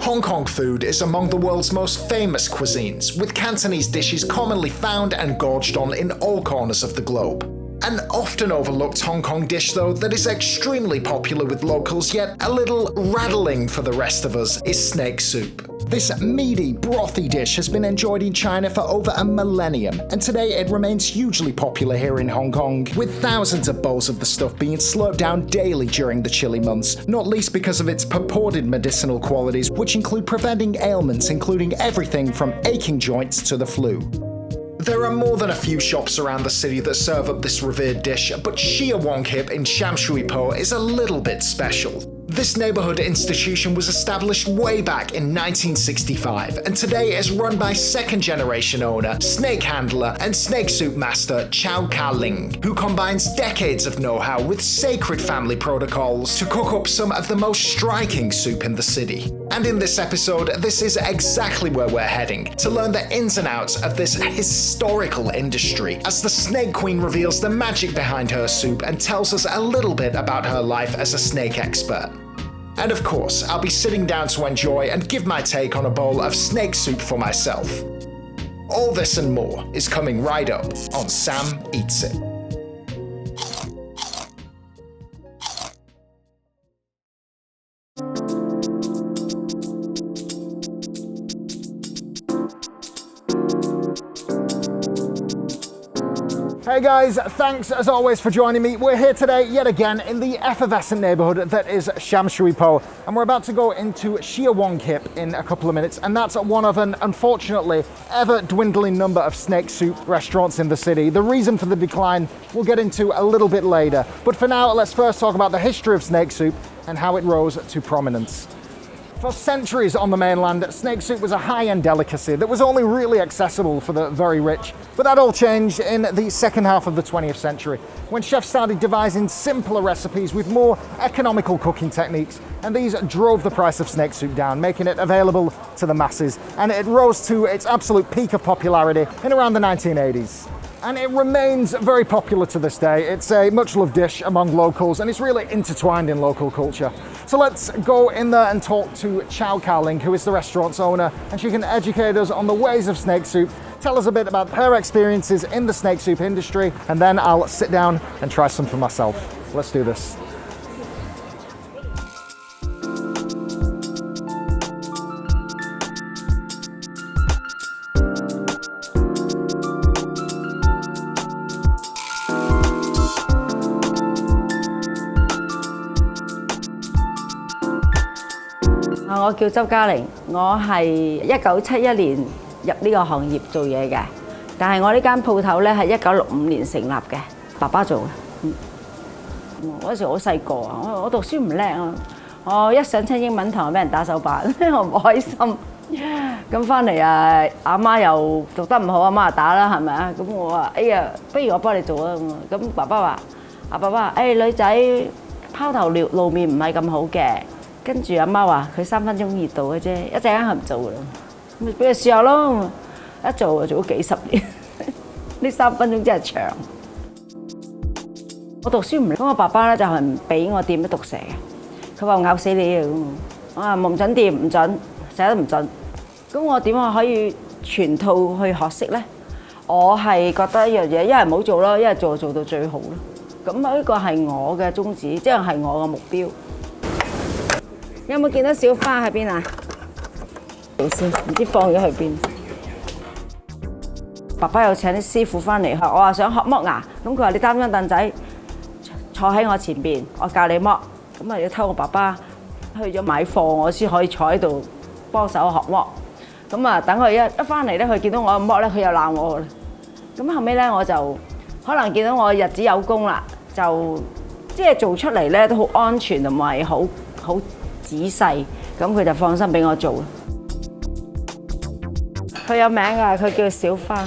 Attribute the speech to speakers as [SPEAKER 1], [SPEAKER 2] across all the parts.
[SPEAKER 1] Hong Kong food is among the world's most famous cuisines, with Cantonese dishes commonly found and gorged on in all corners of the globe. An often overlooked Hong Kong dish, though, that is extremely popular with locals yet a little rattling for the rest of us is snake soup. This meaty, brothy dish has been enjoyed in China for over a millennium, and today it remains hugely popular here in Hong Kong, with thousands of bowls of the stuff being slurped down daily during the chilly months, not least because of its purported medicinal qualities, which include preventing ailments including everything from aching joints to the flu. There are more than a few shops around the city that serve up this revered dish, but Shia Wong Kip in Sham is a little bit special. This neighbourhood institution was established way back in 1965, and today is run by second-generation owner, snake handler, and snake soup master Chau Ka Ling, who combines decades of know-how with sacred family protocols to cook up some of the most striking soup in the city. And in this episode, this is exactly where we're heading, to learn the ins and outs of this historical industry, as the Snake Queen reveals the magic behind her soup and tells us a little bit about her life as a snake expert. And of course, I'll be sitting down to enjoy and give my take on a bowl of snake soup for myself. All this and more is coming right up on Sam Eats It. Hey guys, thanks as always for joining me. We're here today yet again in the effervescent neighbourhood that is Sham, and we're about to go into Shia Wong Kip in a couple of minutes, and that's one of an unfortunately ever dwindling number of snake soup restaurants in the city. The reason for the decline we'll get into a little bit later, but for now let's first talk about the history of snake soup and how it rose to prominence. For centuries on the mainland, snake soup was a high-end delicacy that was only really accessible for the very rich. But that all changed in the second half of the 20th century, when chefs started devising simpler recipes with more economical cooking techniques, and these drove the price of snake soup down, making it available to the masses. And it rose to its absolute peak of popularity in around the 1980s. And it remains very popular to this day. It's a much-loved dish among locals, and it's really intertwined in local culture. So let's go in there and talk to Chau Ka Ling, who is the restaurant's owner, and she can educate us on the ways of snake soup, tell us a bit about her experiences in the snake soup industry, and then I'll sit down and try some for myself. Let's do this.
[SPEAKER 2] 我叫周嘉玲，我係1971年入呢個行業做嘢嘅，但係我呢間鋪頭咧係1965年成立嘅，爸爸做嘅。嗰時好細個啊，我讀書唔叻啊，我一上親英文堂俾人打手板，我唔開心。咁翻嚟啊，阿媽又讀得唔好，阿媽就打啦，係咪啊？咁我話：哎呀，不如我幫你做啊咁。咁爸爸話：爸爸，女仔拋頭露面唔係咁好嘅。跟住阿媽話：佢3分鐘熱度嘅啫，一陣間佢唔做啦。咁咪俾佢試下咯，一做就做咗幾十年。呢3分鐘真係長。我讀書唔叻，咁我爸爸咧就係唔俾我掂啲毒蛇嘅，佢話咬死你啊咁。我話唔準掂，唔準，成日都唔準。咁我點可以全套去學識咧？我係覺得一樣嘢，一係唔好做咯，一係做到最好咯。咁呢個係我嘅宗旨，即係我嘅目標。有冇見到小花喺邊啊？先唔知放咗去邊。爸爸又請啲師傅翻嚟，我話想學剝牙，咁佢話你擔張凳仔坐喺我前邊，我教你剝。咁啊要偷我爸爸去咗買貨，我先可以坐喺度幫手學剝。咁啊等佢一翻嚟咧，佢見到我剝咧，佢又鬧我啦。咁後尾咧我就可能見到我日子有功啦，就即係做出嚟咧都好安全同埋好仔細，咁佢就放心俾我做。佢有名㗎，佢叫小花，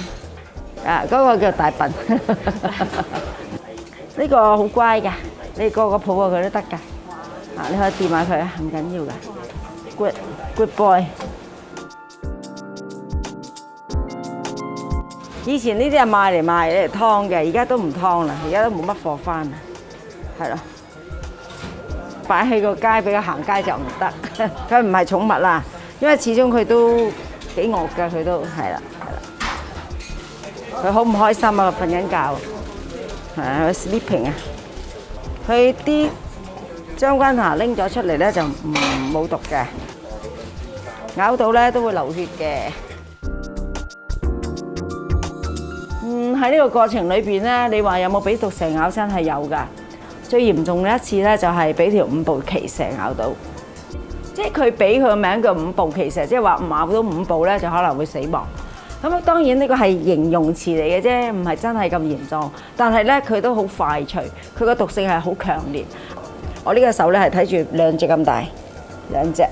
[SPEAKER 2] 嗰個叫大笨。呢個好乖㗎，你個抱過佢都得㗎。你可以掂下佢啊，唔緊要㗎。Good boy。以前呢啲係賣嚟劏嘅，而家都唔劏啦，而家都冇乜貨翻啦，係咯。擺喺個街俾佢行街就唔得，佢唔係寵物啦。因為始終佢都幾惡㗎，佢都係啦。佢好唔開心啊！瞓緊覺，係啊，佢 sleeping 啊。佢啲將軍牙拎咗出嚟咧就冇毒嘅，咬到咧都會流血嘅。喺呢個過程裏邊咧，你話有冇俾毒蛇咬親？係有㗎。最嚴重嘅一次咧就係俾條五步奇蛇咬到，即係佢俾佢個名叫五步奇蛇，即係話咬到五步咧就可能會死亡。咁啊，當然呢個係形容詞嚟嘅啫，唔係真係咁嚴重。但係咧，佢都好快脆，佢個毒性係好強烈。我呢個手咧係睇住兩隻咁大，兩隻。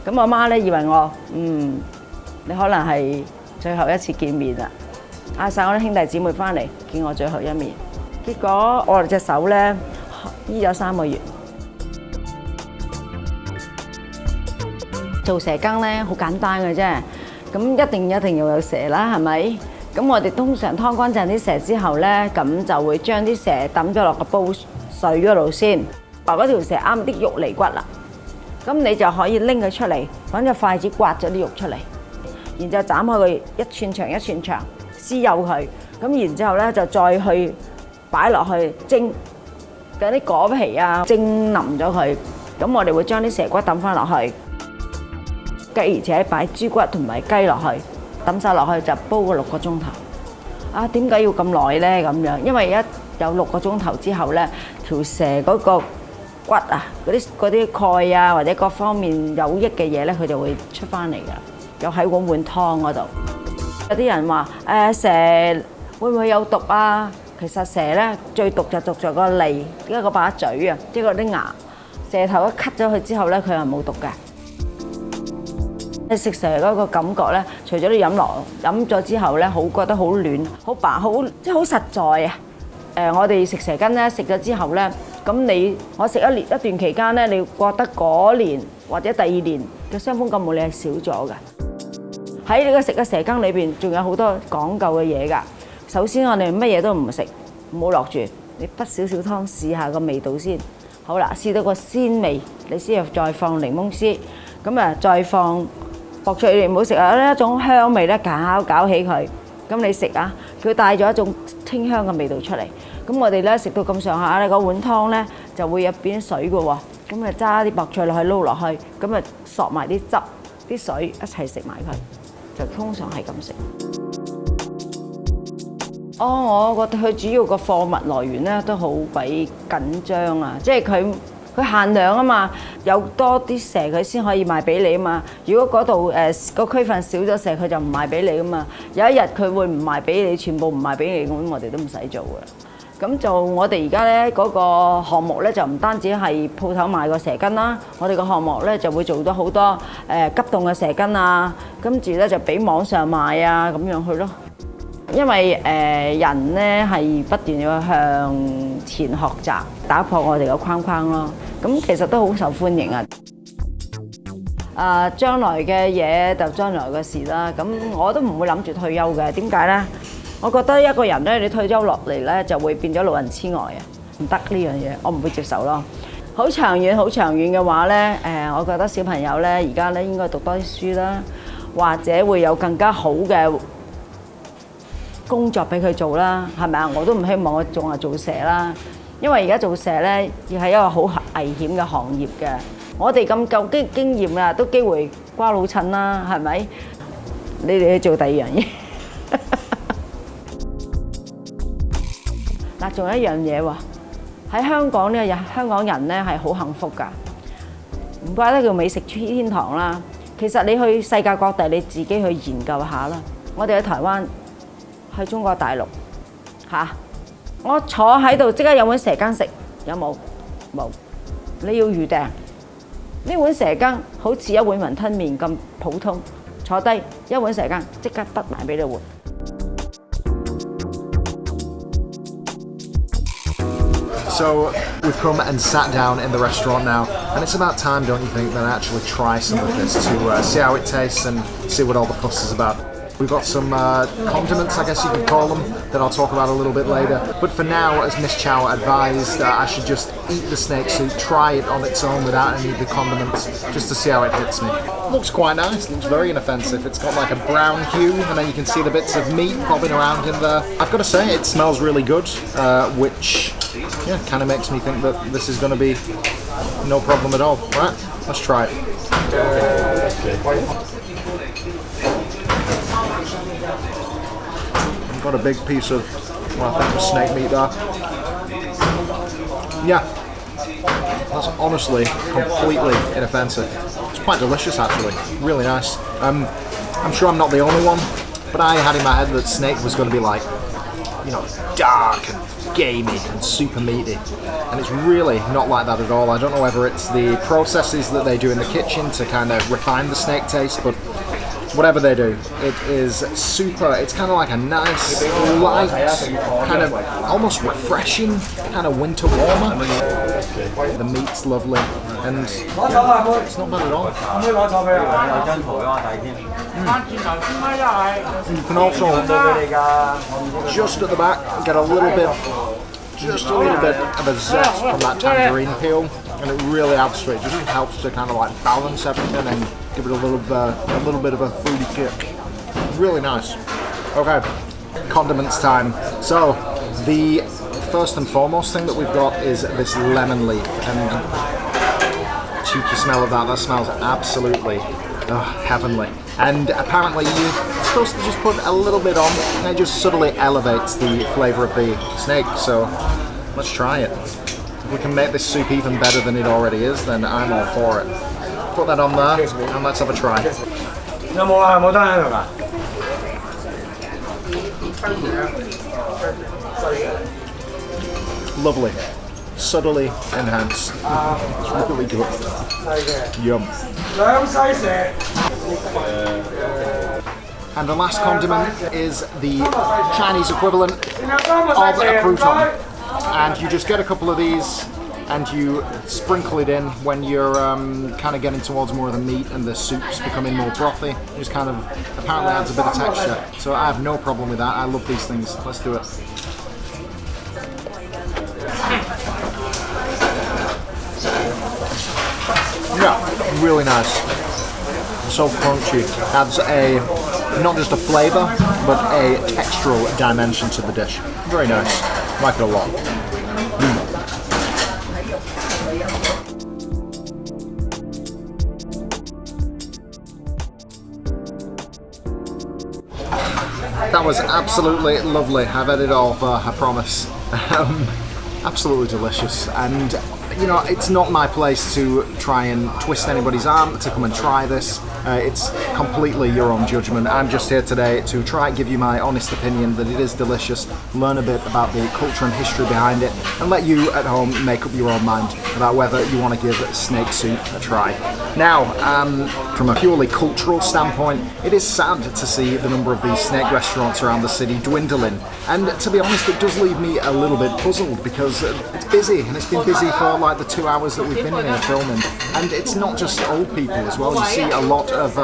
[SPEAKER 2] 咁我媽咧以為我你可能係最後一次見面啦，嗌曬我啲兄弟姊妹翻嚟見我最後一面。結果我哋隻手咧醫咗3個月。做蛇羹咧好簡單嘅啫。咁一定要有蛇啦，係咪？咁我哋通常劏乾淨啲蛇之後咧，咁就會將啲蛇抌咗落個煲水嗰度先，話嗰條蛇啱啲肉嚟骨啦。咁你就可以拎佢出嚟，揾隻筷子刮咗啲肉出嚟，然之後斬開佢一寸長一寸長，撕幼佢。咁然之後咧就再去擺落去蒸，嗰啲果皮啊蒸腍咗佢。咁我哋會將啲蛇骨抌翻落去。繼而且擺豬骨同埋雞落去，抌晒落去就煲個6個鐘頭。啊，點解要咁耐呢？咁樣，因為一有6個鐘頭之後呢，條蛇嗰個骨啊，嗰啲鈣啊或者各方面有益嘅嘢呢，佢就會出翻嚟㗎。又喺碗湯嗰度。有啲人話蛇會唔會有毒啊？其實蛇呢最毒就毒在個脷，一個把嘴啊，即係嗰啲牙。蛇頭一 cut 咗佢之後呢，佢係冇毒嘅。食蛇嗰個感覺咧，除咗你飲咗之後咧，好覺得好暖、好白、好即係好實在啊！我哋食蛇羹咧，食咗之後咧，咁我食一段期間咧，你覺得嗰年或者第2年嘅傷風感冒你係少咗嘅。喺你個食嘅蛇羹裏邊，仲有好多講究嘅嘢㗎。首先我哋乜嘢都唔食，唔好落住，你滗少少湯試下個味道先。好啦，試到個鮮味，你先再放檸檬絲，咁啊再放。薄脆你唔好食啊！呢一種香味咧，搞起佢，咁你食啊，佢帶咗一種清香嘅味道出嚟。咁我哋咧食到咁上下咧，個碗湯咧就會入邊水嘅喎。咁啊揸啲薄脆落去撈落去，咁啊索埋啲汁、啲水一齊食埋佢，就通常係咁食。我覺得佢主要個貨物來源咧都好鬼緊張啊！即係佢限量啊嘛，有多啲蛇佢先可以賣俾你啊嘛。如果嗰度個區份少咗蛇，佢就唔賣俾你噶嘛。有一日佢會唔賣俾你，全部唔賣俾你，咁我哋都唔使做噶。咁就我哋而家咧嗰個項目咧就唔單止係鋪頭賣個蛇羹啦，我哋個項目咧就會做到好多急凍嘅蛇羹啊，跟住咧就俾網上賣啊咁樣去咯。因為人咧係不斷要向前學習，打破我哋個框框咯。咁其實都好受歡迎啊！將來嘅嘢就將來嘅事啦。咁我都唔會諗住退休嘅。點解咧？我覺得一個人咧，你退休落嚟咧，就會變咗老人痴呆啊！唔得呢樣嘢，我唔會接受咯。好長遠嘅話咧，我覺得小朋友咧而家咧應該讀多啲書啦，或者會有更加好嘅工作俾佢做啦，係咪啊？我都唔希望我仲係做蛇啦，因為而家做蛇咧，亦係一個好危險嘅行業嘅。我哋咁夠經驗啦，都機會瓜老襯啦，係咪？你哋去做第2樣嘢。嗱，仲有一樣嘢喎，喺香港呢，香港人咧係好幸福㗎，唔怪得叫美食天堂啦。其實你去世界各地，你自己去研究下啦。我哋喺台灣。去中國大陸嚇，我坐喺度即刻有碗蛇羹食，有冇？冇，你要預訂。呢碗蛇羹好似一碗雲吞麵咁普通，坐低一碗蛇羹即刻得埋俾你換。
[SPEAKER 1] So we've come and sat down in the restaurant now, and it's about time, don't you think, that I actually try some of this to see how it tastes and see what all the fuss is about. We've got some condiments, I guess you could call them, that I'll talk about a little bit later. But for now, as Miss Chau advised, I should just eat the snake soup, try it on its own without any of the condiments, just to see how it hits me. Looks quite nice, looks very inoffensive. It's got like a brown hue, and then you can see the bits of meat bobbing around in there. I've got to say, it smells really good, which, yeah, kind of makes me think that this is going to be no problem at all. Right, let's try it. I've got a big piece of, well, I think it was snake meat there. Yeah, that's honestly completely inoffensive. It's quite delicious actually, really nice. I'm sure I'm not the only one, but I had in my head that snake was going to be like, you know, dark and gamey and super meaty, and it's really not like that at all. I don't know whether it's the processes that they do in the kitchen to kind of refine the snake taste, but whatever they do, it is super. It's kind of like a nice, light, kind of almost refreshing, kind of winter warmer. The meat's lovely, and yeah, it's not bad at all. And you can also, just at the back, get a little bit of a zest from that tangerine peel, and it really adds to it. It just helps to kind of like balance everything and give it a little bit of a fruity kick. Really nice. Okay, condiments time. So the first and foremost thing that we've got is this lemon leaf, and cheeky smell of that. That smells absolutely heavenly. And apparently you're supposed to just put a little bit on, and it just subtly elevates the flavour of the snake. So let's try it. If we can make this soup even better than it already is, then I'm all for it. Put that on there, and let's have a try. Lovely. Subtly enhanced. It's really good. Yum. And the last condiment is the Chinese equivalent of a crouton. And you just get a couple of these and you sprinkle it in when you're kind of getting towards more of the meat and the soup's becoming more brothy. It just kind of apparently adds a bit of texture. So I have no problem with that. I love these things. Let's do it. Yeah, really nice. So crunchy. Adds not just a flavour, but a textural dimension to the dish. Very nice. Like it a lot. That was absolutely lovely. I've had it all, I promise. Absolutely delicious, and you know, it's not my place to try and twist anybody's arm to come and try this. It's completely your own judgment. I'm just here today to try and give you my honest opinion that it is delicious, learn a bit about the culture and history behind it, and let you at home make up your own mind about whether you want to give snake soup a try. Now, from a purely cultural standpoint, it is sad to see the number of these snake restaurants around the city dwindling, and to be honest, it does leave me a little bit puzzled because it's busy, and it's been busy for like the 2 hours that we've been in here filming, and it's not just old people as well. You see a lot of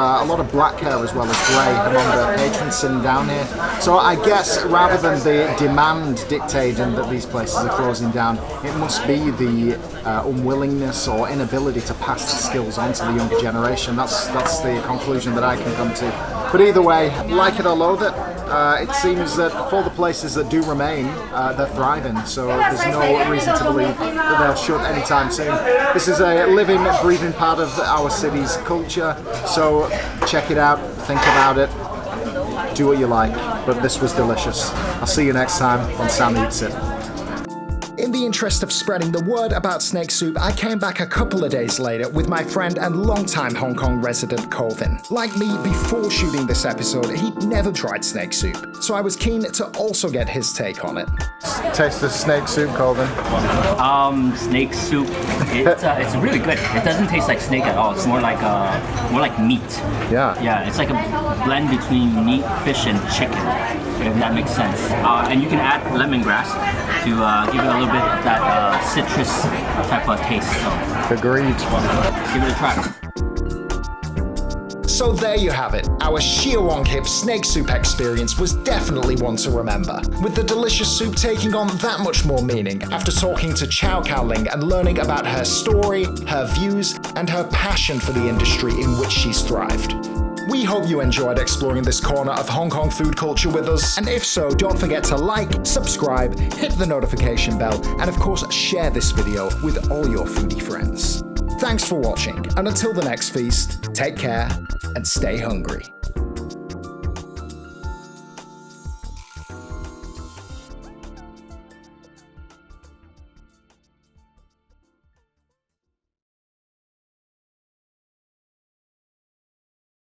[SPEAKER 1] black hair as well as grey among the patrons sitting down here. So I guess rather than the demand dictating that these places are closing down, it must be the unwillingness or inability to pass the skills on to the younger generation. That's the conclusion that I can come to. But either way, like it or loathe it, it seems that for the places that do remain, they're thriving, so there's no reason to believe that they'll shut anytime soon. This is a living, breathing part of our city's culture, so check it out, think about it, do what you like, but this was delicious. I'll see you next time on Sam Eats It.
[SPEAKER 3] In the interest of spreading the word about snake soup, I came back a couple of days later with my friend and longtime Hong Kong resident Colvin. Like me, before shooting this episode, he'd never tried snake soup, so I was keen to also get his take on it.
[SPEAKER 1] Taste the snake soup, Colvin.
[SPEAKER 4] Snake soup. It's really good. It doesn't taste like snake at all. It's more like meat.
[SPEAKER 1] Yeah.
[SPEAKER 4] Yeah. It's like a blend between meat, fish, and chicken. If that makes sense. And you can add lemongrass to give it a little bit of that citrus type of taste. So.
[SPEAKER 1] Agreed.
[SPEAKER 4] Give it a try.
[SPEAKER 1] So there you have it. Our Shiawong-hip snake soup experience was definitely one to remember, with the delicious soup taking on that much more meaning after talking to Chau Ka Ling and learning about her story, her views, and her passion for the industry in which she's thrived. We hope you enjoyed exploring this corner of Hong Kong food culture with us, and if so, don't forget to like, subscribe, hit the notification bell, and of course share this video with all your foodie friends. Thanks for watching, and until the next feast, take care and stay hungry.